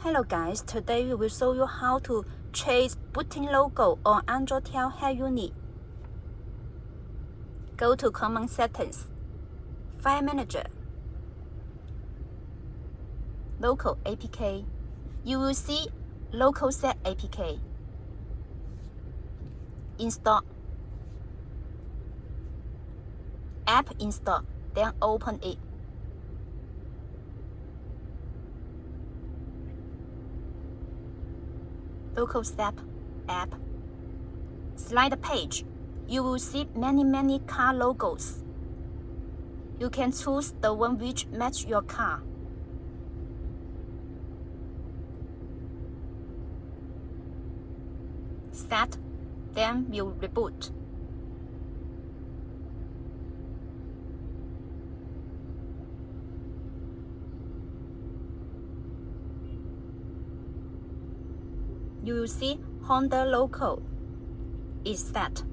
Hello guys, today we will show you how to change booting logo on Android 12 Head Unit. Go to Common Settings, File Manager, Logoset.apk. You will see Logoset.apk. Install. App install, then open it. Logoset app. Slide the page. You will see many car logos. You can choose the one which match your car. Set, then we'll reboot. You will see Honda logo is set.